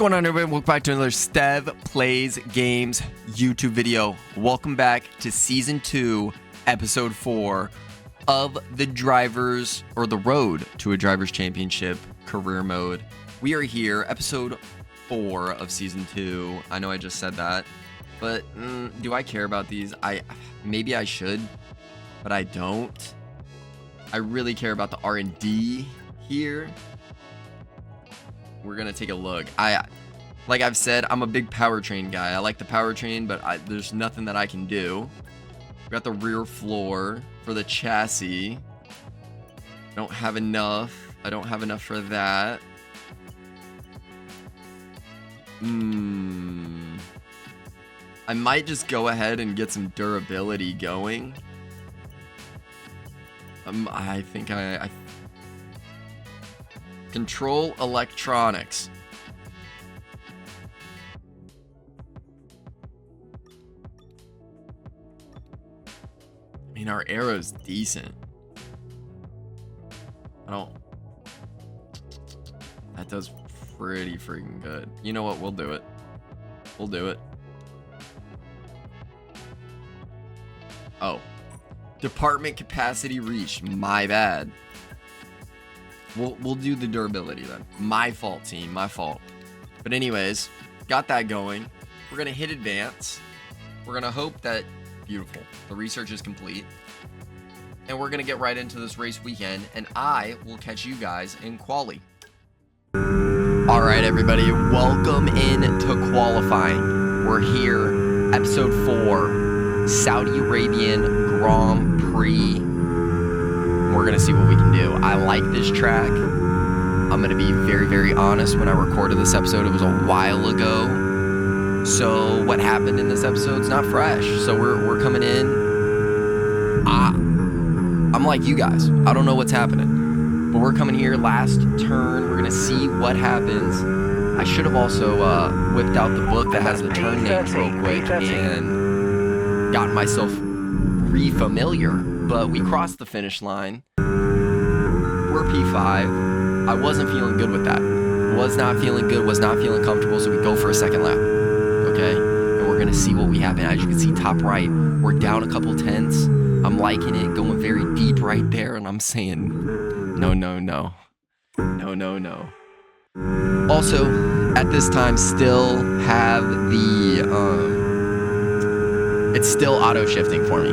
going on, everybody? Welcome back to another Stev Plays Games YouTube video. Welcome back to Season 2, Episode 4 of the Drivers, or the Road to a Drivers Championship Career Mode. We are here, Episode 4 of Season 2. I know I just said that, but do I care about these? Maybe I should, but I don't. I really care about the R&D here. We're gonna take a look. Like I've said, I'm a big powertrain guy. I like the powertrain, but there's nothing that I can do. We got the rear floor for the chassis. I don't have enough for that. I might just go ahead and get some durability going. I think I control electronics. I mean, our arrow's decent. That does pretty freaking good. You know what? We'll do it. We'll do it. Oh. Department capacity reached. My bad. We'll do the durability then. My fault, team. My fault. But anyways, got that going. We're going to hit advance. We're going to hope that... Beautiful. The research is complete. And we're going to get right into this race weekend. And I will catch you guys in quali. Alright, everybody. Welcome in to qualifying. We're here. Episode 4. Saudi Arabian Grand Prix. We're going to see what we can do. I like this track. I'm going to be very, very honest. When I recorded this episode, it was a while ago. So what happened in this episode is not fresh. So we're coming in. I'm like you guys. I don't know what's happening. But we're coming here last turn. We're going to see what happens. I should have also whipped out the book that has the turn names real quick and gotten myself re-familiar. But we crossed the finish line. We're P5. I wasn't feeling good with that. Was not feeling good, was not feeling comfortable, so we go for a second lap. Okay? And we're going to see what we have. And as you can see, top right, we're down a couple tenths. I'm liking it, going very deep right there, and I'm saying, no, no, no. No, no, no. Also, at this time, still have the... It's still auto-shifting for me.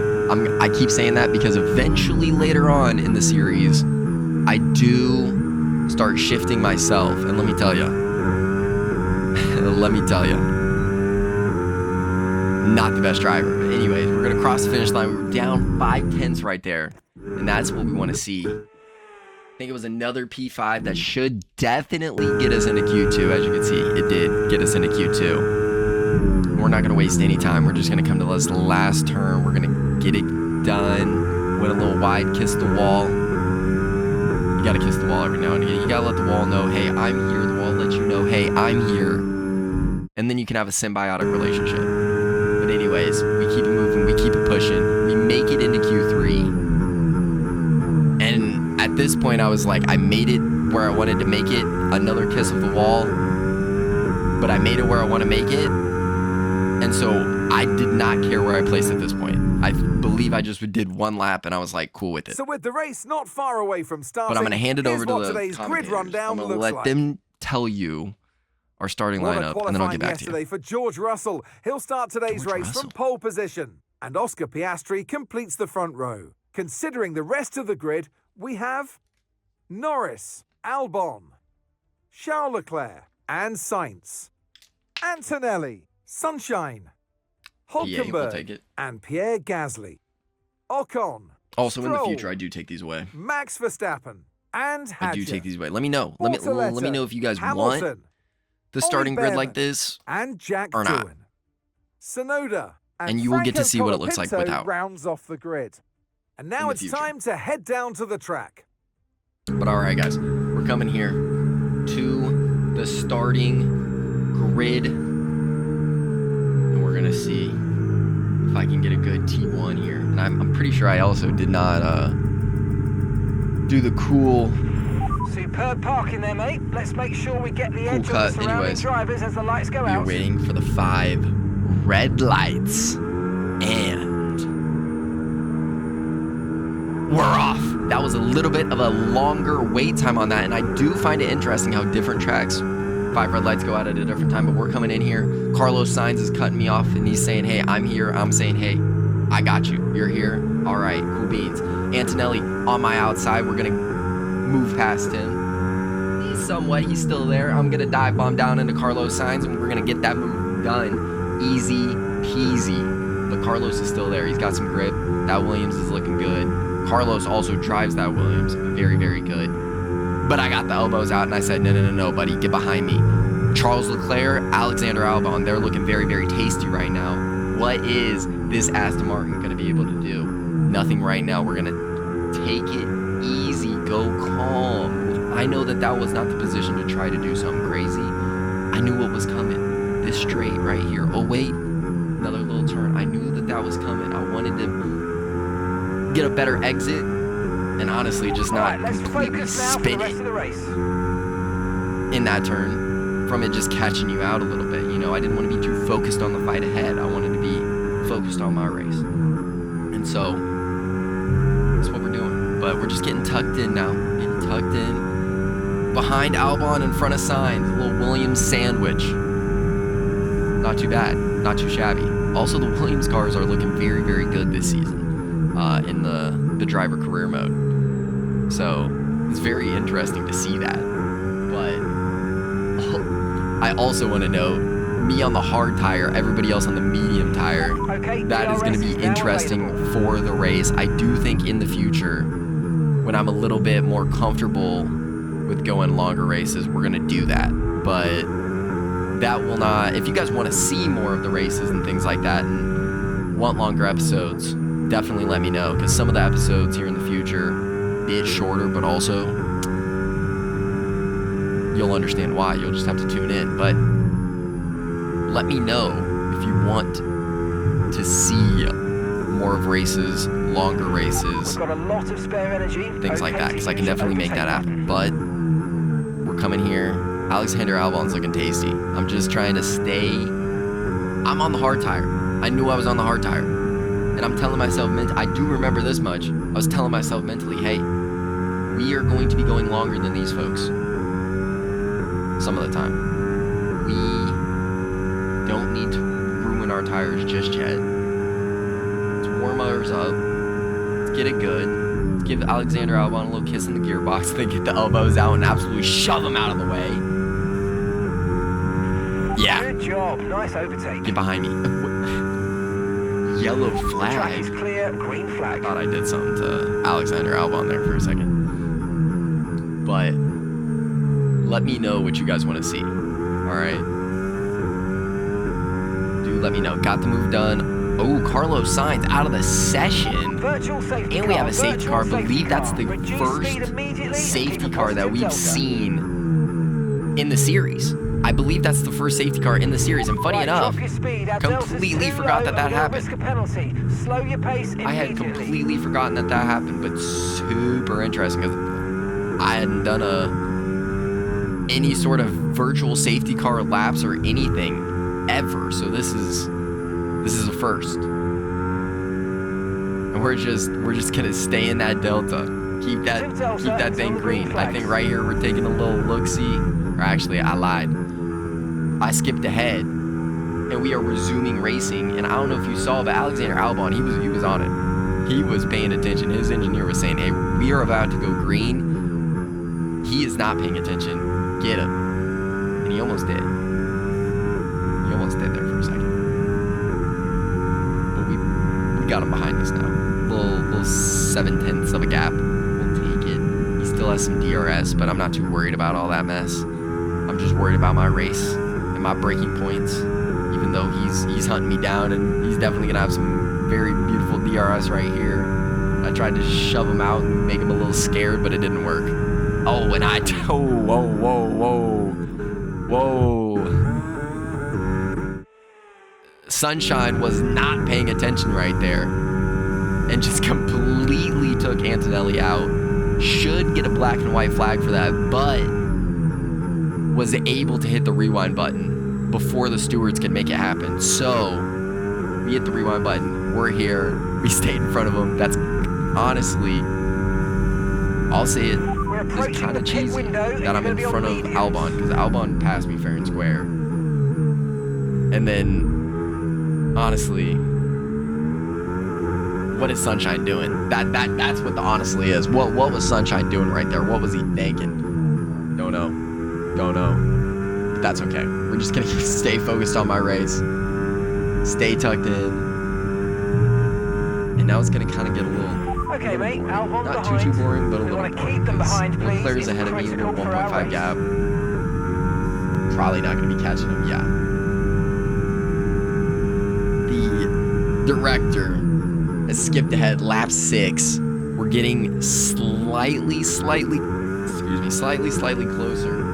I keep saying that because eventually later on in the series, I do start shifting myself. And let me tell you, not the best driver. But anyways, we're going to cross the finish line. We were down 5 tenths right there. And that's what we want to see. I think it was another P5 that should definitely get us into Q2. As you can see, it did get us into Q2. We're not going to waste any time. We're just going to come to this last turn. We're going to get it done. Went a little wide, kiss the wall. You got to kiss the wall every now and again. You got to let the wall know, hey, I'm here. The wall lets you know, hey, I'm here. And then you can have a symbiotic relationship. But anyways, we keep it moving. We keep it pushing. We make it into Q3. And at this point, I was like, I made it where I wanted to make it. Another kiss of the wall. But I made it where I want to make it. And so I did not care where I placed at this point. I believe I just did one lap and I was like cool with it. So with the race not far away from starting, but I'm going to hand it over to the grid rundown. I'm going to let them tell you our starting lineup, and then I'll get back to you. For George Russell, he'll start today's race from pole position, and Oscar Piastri completes the front row. Considering the rest of the grid, we have Norris, Albon, Charles Leclerc, and Sainz, Antonelli, Sunshine, Hulkenberg, and Pierre Gasly. Ocon. Also, Stroll, in the future, I do take these away. Max Verstappen and Hadjar. I do take these away. Let me know. Let me know if you guys Hamilton, want the starting grid like this and Jack or not. Sonoda and you will get to see what it looks like without. Rounds off the grid. And now it's time to head down to the track. But all right, guys, we're coming here to the starting grid. And we're going to see if I can get a good T1 here. And I'm pretty sure I also did not do the cool Superb parking there, mate. Let's make sure we get the edge of the surrounding drivers as the lights go out. We're waiting for the 5 red lights. And we're off. That was a little bit of a longer wait time on that, and I do find it interesting how different tracks, 5 red lights go out at a different time, but we're coming in here. Carlos Sainz is cutting me off, and he's saying, hey, I'm here. I'm saying, hey, I got you. You're here. All right, cool beans. Antonelli on my outside. We're going to move past him. He's still there. I'm going to dive bomb down into Carlos Sainz, and we're going to get that move done. Easy peasy. But Carlos is still there. He's got some grip. That Williams is looking good. Carlos also drives that Williams. Very, very good. But I got the elbows out, and I said, no, buddy. Get behind me. Charles Leclerc, Alexander Albon, they're looking very, very tasty right now. What is this Aston Martin going to be able to do? Nothing right now. We're going to take it easy. Go calm. I know that was not the position to try to do something crazy. I knew what was coming. This straight right here. Oh, wait. Another little turn. I knew that was coming. I wanted to get a better exit and honestly just not completely spin it in that turn from it just catching you out a little bit. You know, I didn't want to be too focused on the fight ahead. I wanted to be focused on my race. And so that's what we're doing. But we're just getting tucked in now. Getting tucked in. Behind Albon, in front of Sainz. A little Williams sandwich. Not too bad. Not too shabby. Also, the Williams cars are looking very, very good this season in the driver career mode. So it's very interesting to see that. But I also want to note, me on the hard tire, everybody else on the medium tire. Okay, that is going to be interesting for the race. I do think in the future, when I'm a little bit more comfortable with going longer races, we're going to do that. But that will not, if you guys want to see more of the races and things like that and want longer episodes, definitely let me know, because some of the episodes here in the future, a bit shorter, but also you'll understand why. You'll just have to tune in. But let me know if you want to see more of races, longer races, we've got a lot of spare energy, things like that, because I can definitely make that happen. But we're coming here. Alexander Albon's looking tasty. I'm just trying to stay. I'm on the hard tire. I knew I was on the hard tire. And I'm telling myself, I do remember this much. I was telling myself mentally, hey, we are going to be going longer than these folks. Some of the time. We don't need to ruin our tires just yet. Let's warm ours up. Let's get it good. Let's give Alexander Albon a little kiss in the gearbox, then get the elbows out and absolutely shove them out of the way. Yeah. Good job. Nice overtake. Get behind me. Yellow flag. Track is clear. Green flag. Thought I did something to Alexander Albon there for a second. But let me know what you guys want to see. Alright? Do let me know. Got the move done. Oh, Carlos Sainz out of the session. And we have a safety car. I believe that's the first safety car that we've seen in the series. I believe that's the first safety car in the series. And funny enough, completely forgot that happened. I had completely forgotten that happened, but super interesting because I hadn't done any sort of virtual safety car laps or anything ever. So this is a first. And we're just gonna stay in that delta. Keep that thing green. I think right here we're taking a little look-see. Or actually, I lied. I skipped ahead, and we are resuming racing. And I don't know if you saw, but Alexander Albon, he was on it. He was paying attention. His engineer was saying, "Hey, we are about to go green." He is not paying attention. Get him, and he almost did. He almost did there for a second, but we got him behind us now. Little 7/10 of a gap. We'll take it. He still has some DRS, but I'm not too worried about all that mess. I'm just worried about my race and my braking points, even though he's hunting me down, and he's definitely gonna have some very beautiful DRS right here. I tried to shove him out and make him a little scared, but it didn't work. Oh, and whoa. Sunshine was not paying attention right there and just completely took Antonelli out. should get a black and white flag for that, but was able to hit the rewind button before the stewards could make it happen. So we hit the rewind button. We're here. We stayed in front of them. That's honestly, I'll say it, it's kind of cheesy that I'm in front of Albon, because Albon passed me fair and square. And then, honestly, what is Sunshine doing? That's what the honestly is. What was Sunshine doing right there? What was he thinking? Don't know. But that's okay. We're just gonna stay focused on my race. Stay tucked in. And now it's gonna kind of get a little, okay, mate. Albon not behind. too boring, but a We little want to boring. keep them behind, please. Leclerc's ahead of me, a little 1.5 gap. Probably not gonna be catching him. Yeah. The director has skipped ahead, lap 6. We're getting slightly closer.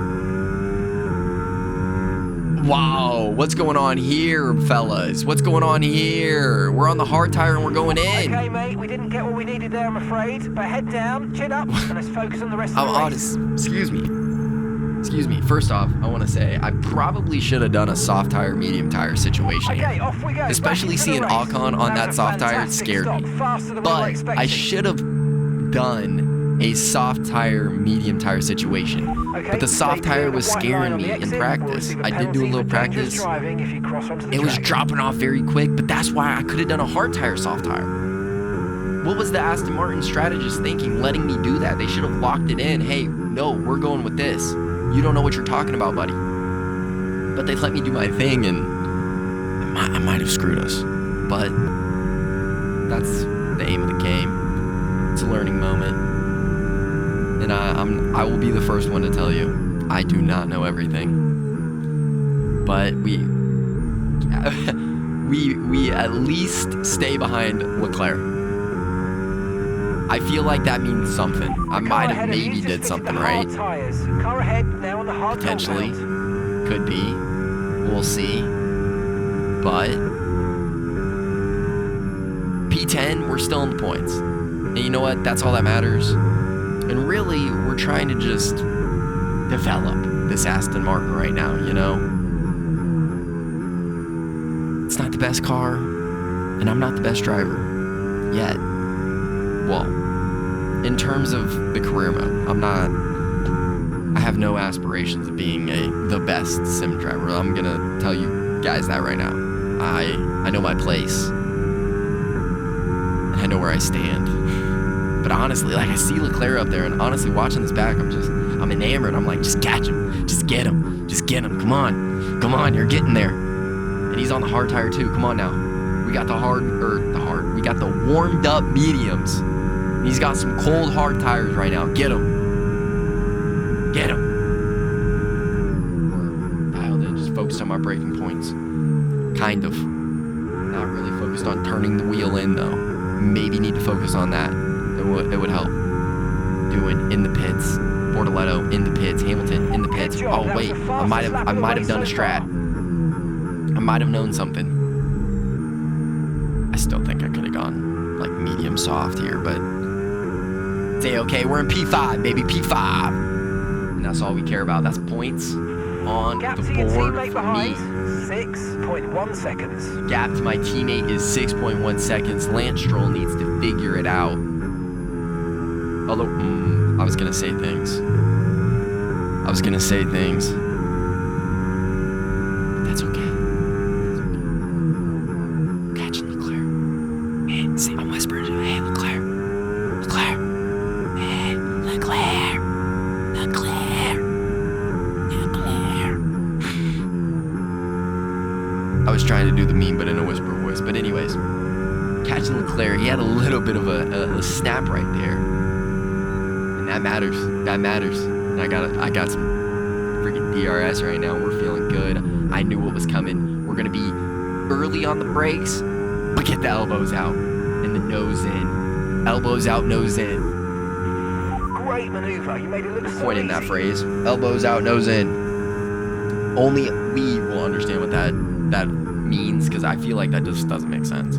Wow, what's going on here, fellas? What's going on here? We're on the hard tire and we're going in. Okay, mate, we didn't get what we needed there, I'm afraid. But head down, chin up, and let's focus on the rest of the race. Excuse me. First off, I want to say I probably should have done a soft tire, medium tire situation Okay, here. off we go. Especially Back into the seeing race. Ocon on That that was a soft tire fantastic scared stop, me. faster than we were But expecting. I should have done a soft tire, medium tire situation. Okay, But the soft stay clear tire of the was white line scaring on me the in exit. practice. We'll receive a I did do a penalty little for dangerous practice. driving if you cross onto the It was track. dropping off very quick, but that's why I could have done a hard tire, soft tire. What was the Aston Martin strategist thinking, letting me do that? They should have locked it in. Hey, no, we're going with this. You don't know what you're talking about, buddy. But they let me do my thing, and I might have screwed us. But that's the aim of the game. It's a learning moment. And I will be the first one to tell you, I do not know everything. But we at least stay behind Leclerc. I feel like that means something. I might have maybe did something right. Car ahead, now on the hard Potentially. compound. Could be. We'll see. But P10, we're still in the points. And you know what? That's all that matters. And really, we're trying to just develop this Aston Martin right now, you know? It's not the best car, and I'm not the best driver yet. Well, in terms of the career mode, I have no aspirations of being the best sim driver. I'm gonna tell you guys that right now. I know my place, and I know where I stand. But honestly, like, I see Leclerc up there, and honestly, watching this back, I'm enamored. I'm like, just catch him, just get him, come on, you're getting there. And he's on the hard tire too. Come on now, we got the warmed up mediums. He's got some cold hard tires right now. Get him. We're dialed in, just focused on my braking points. Kind of. Not really focused on turning the wheel in though. Maybe need to focus on that. It would help. Doing in the pits. Bortoletto in the pits. Hamilton in the pits. Oh wait, I might have done a strat. I might have known something. I still think I could have gone like medium soft here, but it's okay. We're in P5, baby, P5. And that's all we care about. That's points on Gap the to your board teammate for behind, me. 6.1 seconds. Gap to my teammate is 6.1 seconds. Lance Stroll needs to figure it out. Although, I was gonna say things. But that's okay. I'm catching Leclerc. Hey, see, I'm whispering to him. Hey, Leclerc. Hey, Leclerc. I was trying to do the meme, but in a whisper voice. But anyways, catching Leclerc, he had a little bit of a snap right there, and that matters. And I got some freaking DRS right now. We're feeling good. I knew what was coming. We're gonna be early on the brakes, but get the elbows out and the nose in. Elbows out, nose in. Great maneuver. You made it look so Point in that easy. phrase. Elbows out, nose in. Only we will understand what that means, because I feel like that just doesn't make sense.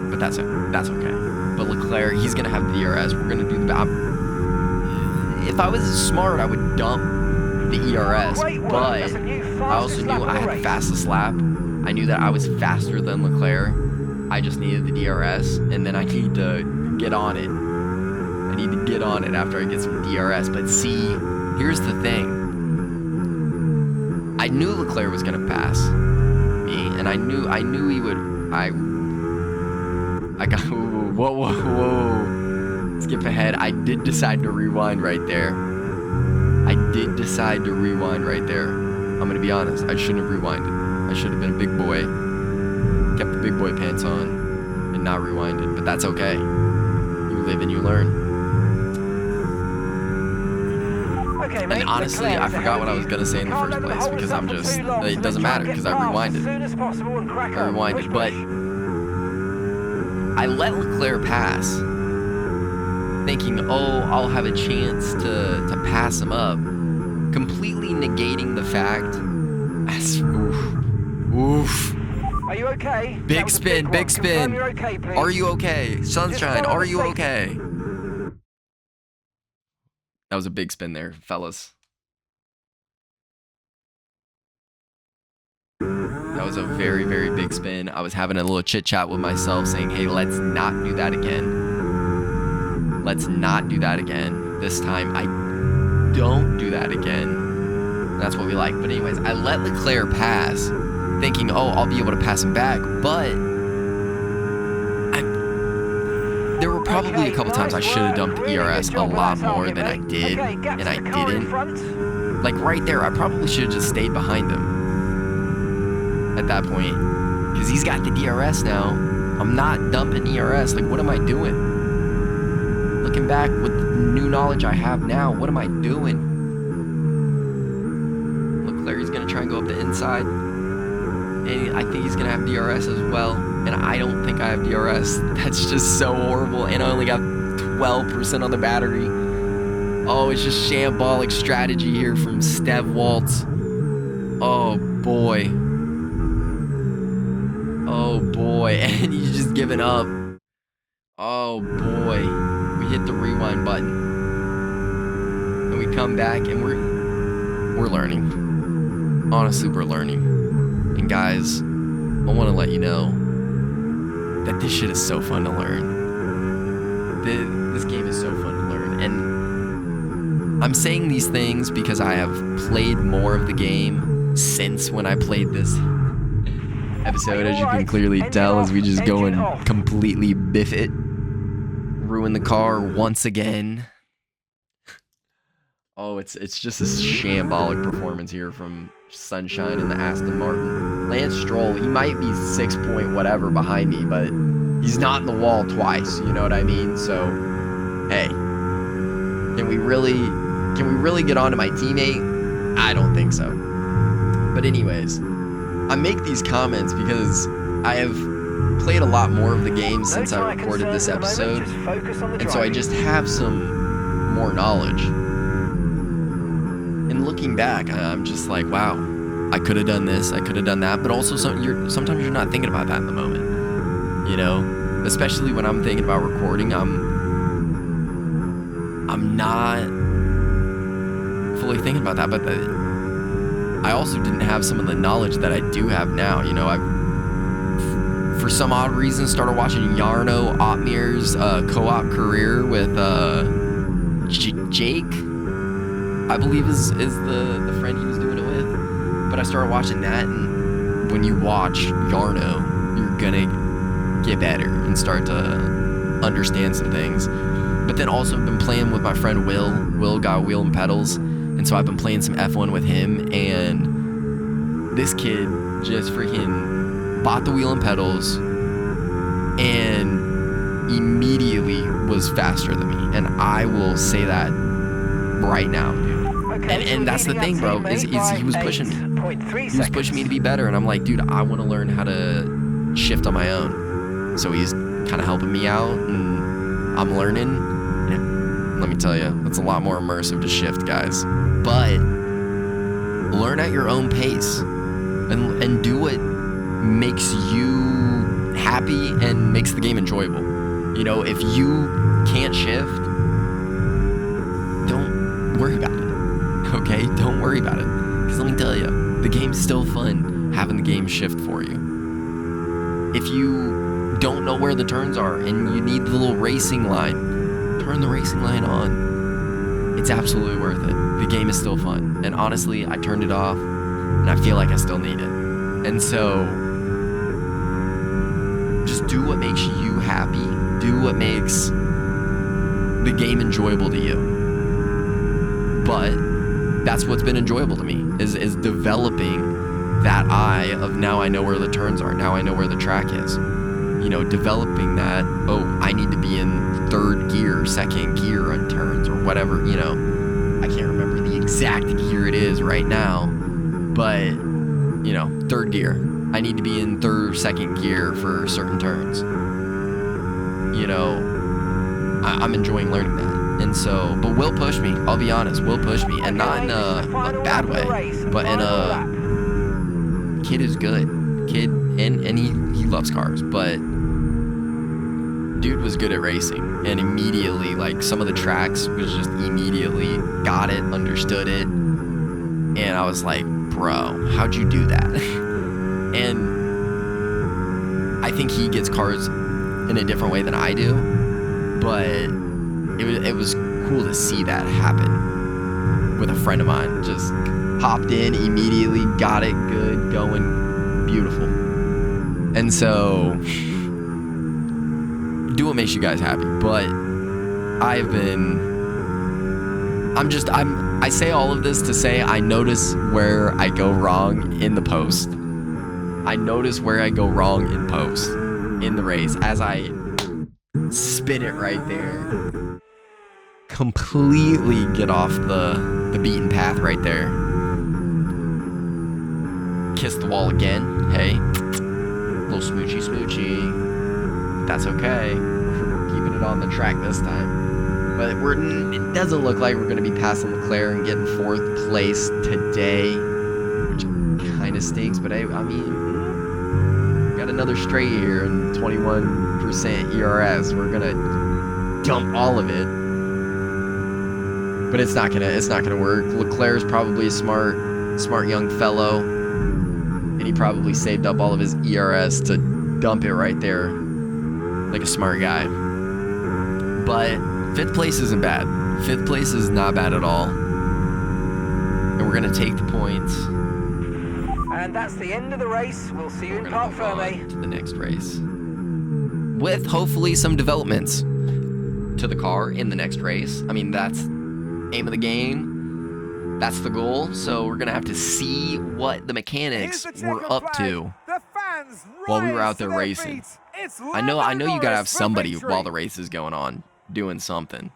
But that's okay. But to Leclerc. He's going to have the DRS. We're going to do the... If I was smart, I would dump the ERS, but I also knew I had the fastest lap. I knew that I was faster than Leclerc. I just needed the DRS, and then I need to get on it. I need to get on it after I get some DRS. But see, here's the thing. I knew Leclerc was going to pass me, and I knew he would. I got whoa. Skip ahead. I did decide to rewind right there. I'm gonna be honest. I shouldn't have rewinded. I should have been a big boy, kept the big boy pants on, and not rewinded. But that's okay. You live and you learn. Okay, mate, and honestly, I forgot what I was gonna say in the first place because I'm just. It doesn't matter because I rewinded. I rewinded, but I let Leclerc pass, thinking, oh, I'll have a chance to pass him up, completely negating the fact. Oof. Are you okay? Big spin. You're okay, please. Are you okay? Sunshine, are you okay? That was a big spin there, fellas. That was a very, very big spin. I was having a little chit chat with myself saying, hey, let's not do that again. Let's not do that again. This time, I don't do that again. That's what we like. But anyways, I let Leclerc pass, thinking, oh, I'll be able to pass him back. But there were probably a couple times I should have dumped ERS a lot more than I did, and I didn't. Like right there, I probably should have just stayed behind him at that point, because he's got the DRS now. I'm not dumping ERS. Like, what am I doing? Looking back with the new knowledge I have now, what am I doing? Leclerc's gonna try and go up the inside, and I think he's gonna have DRS as well, and I don't think I have DRS. That's just so horrible, and I only got 12% on the battery. Oh, it's just shambolic strategy here from Stev Waltz. Oh boy. Oh boy, and he's just giving up. Oh boy, we hit the rewind button, and we come back, and we're learning. Honestly, we're learning. And guys, I want to let you know that this shit is so fun to learn. This game is so fun to learn, and I'm saying these things because I have played more of the game since when I played this episode, as you can clearly tell, as we just go and completely biff it, ruin the car once again. Oh, it's just a shambolic performance here from Sunshine and the Aston Martin. Lance Stroll, he might be 6 point whatever behind me, but he's not in the wall twice, you know what I mean? So, hey, can we really get on to my teammate? I don't think so. But anyways, I make these comments because I have played a lot more of the game since I recorded this episode, and so I just have some more knowledge. And looking back, I'm just like, wow, I could have done this, I could have done that, but also sometimes you're not thinking about that in the moment, you know? Especially when I'm thinking about recording, I'm not fully thinking about that, but I also didn't have some of the knowledge that I do have now. You know, I've, for some odd reason, started watching Jarno Opmeer's co-op career with Jake, I believe is the friend he was doing it with. But I started watching that, and when you watch Jarno, you're gonna get better and start to understand some things. But then also I've been playing with my friend Will. Will got Wheel and Pedals. And so I've been playing some F1 with him, and this kid just freaking bought the Wheel and Pedals and immediately was faster than me. And I will say that right now, dude. Okay, and that's the thing, bro, is he was pushing me. He was pushing me to be better, and I'm like, dude, I want to learn how to shift on my own. So he's kind of helping me out, and I'm learning. Let me tell you, it's a lot more immersive to shift, guys. But learn at your own pace and do what makes you happy and makes the game enjoyable. You know, if you can't shift, don't worry about it. Okay? Don't worry about it. Because let me tell you, the game's still fun having the game shift for you. If you don't know where the turns are and you need the little racing line, turn the racing line on. It's absolutely worth it. The game is still fun. And honestly, I turned it off and I feel like I still need it. And so, just do what makes you happy. Do what makes the game enjoyable to you. But that's what's been enjoyable to me, is developing that eye of now I know where the turns are. Now I know where the track is. You know, developing that, oh, I need to be in third gear, second gear on turns or whatever, you know. I can't remember the exact gear it is right now, but, you know, third gear. I need to be in second gear for certain turns. You know, I'm enjoying learning that. And so, but Will pushed me, I'll be honest, Will pushed me. And not in a bad way, but in a, kid is good. Kid, and he loves cars, but dude was good at racing. And immediately, like, some of the tracks was just immediately got it, understood it. And I was like, bro, how'd you do that? And I think he gets cars in a different way than I do, but it was cool to see that happen with a friend of mine. Just hopped in immediately, got it good, going, beautiful. And so, do what makes you guys happy. But I say all of this to say I notice where I go wrong in the post. I notice where I go wrong in post in the race as I spin it right there. Completely get off the beaten path right there. Kiss the wall again. Hey, little smoochy. That's okay. We're keeping it on the track this time. But it doesn't look like we're going to be passing Leclerc and getting 4th place today, which kind of stinks. But I mean, got another straight here and 21% ERS. We're going to dump all of it. But it's not gonna work. Leclerc's probably a smart young fellow, and he probably saved up all of his ERS to dump it right there, like a smart guy. But 5th place isn't bad. 5th place is not bad at all, and we're gonna take the points. And that's the end of the race. We'll see you in Parc Fermé. To the next race, with hopefully some developments to the car in the next race. I mean, that's aim of the game. That's the goal. So we're gonna have to see what the mechanics were up to while we were out there racing. I know you gotta have somebody while the race is going on doing something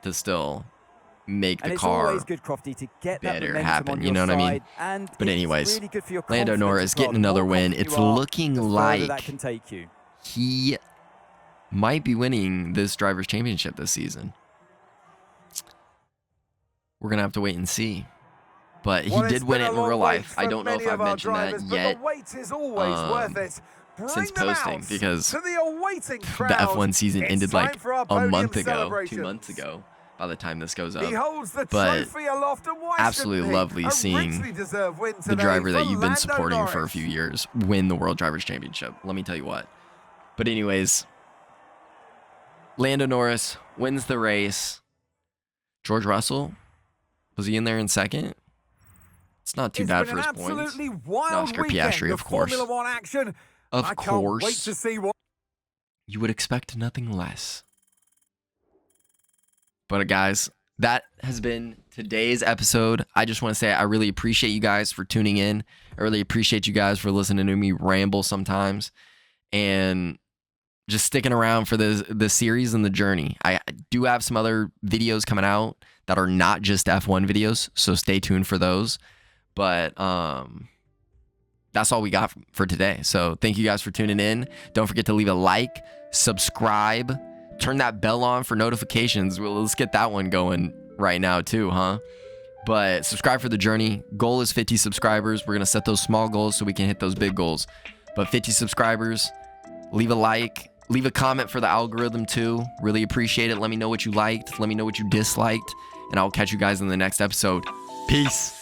to still make the car better happen. You know what I mean? But anyways, Lando Norris getting another win. It's looking like he might be winning this Drivers' Championship this season. We're going to have to wait and see. But he did win it in real life. I don't know if I've mentioned that yet since posting, because the F1 season ended like a month ago, 2 months ago, by the time this goes up. But absolutely lovely seeing the driver that you've been supporting for a few years win the World Drivers' Championship. Let me tell you what. But anyways, Lando Norris wins the race. George Russell, was he in there in second? It's not too bad for his points. Oscar Piastri, of course. Of course. You would expect nothing less. But guys, that has been today's episode. I just want to say I really appreciate you guys for tuning in. I really appreciate you guys for listening to me ramble sometimes, and just sticking around for the series and the journey. I do have some other videos coming out that are not just F1 videos, so stay tuned for those. But that's all we got for today. So thank you guys for tuning in. Don't forget to leave a like, subscribe, turn that bell on for notifications. Well, let's get that one going right now too, huh? But subscribe for the journey. Goal is 50 subscribers. We're going to set those small goals so we can hit those big goals. But 50 subscribers, leave a like, Leave a comment for the algorithm too. Really appreciate it. Let me know what you liked. Let me know what you disliked. And I'll catch you guys in the next episode. Peace.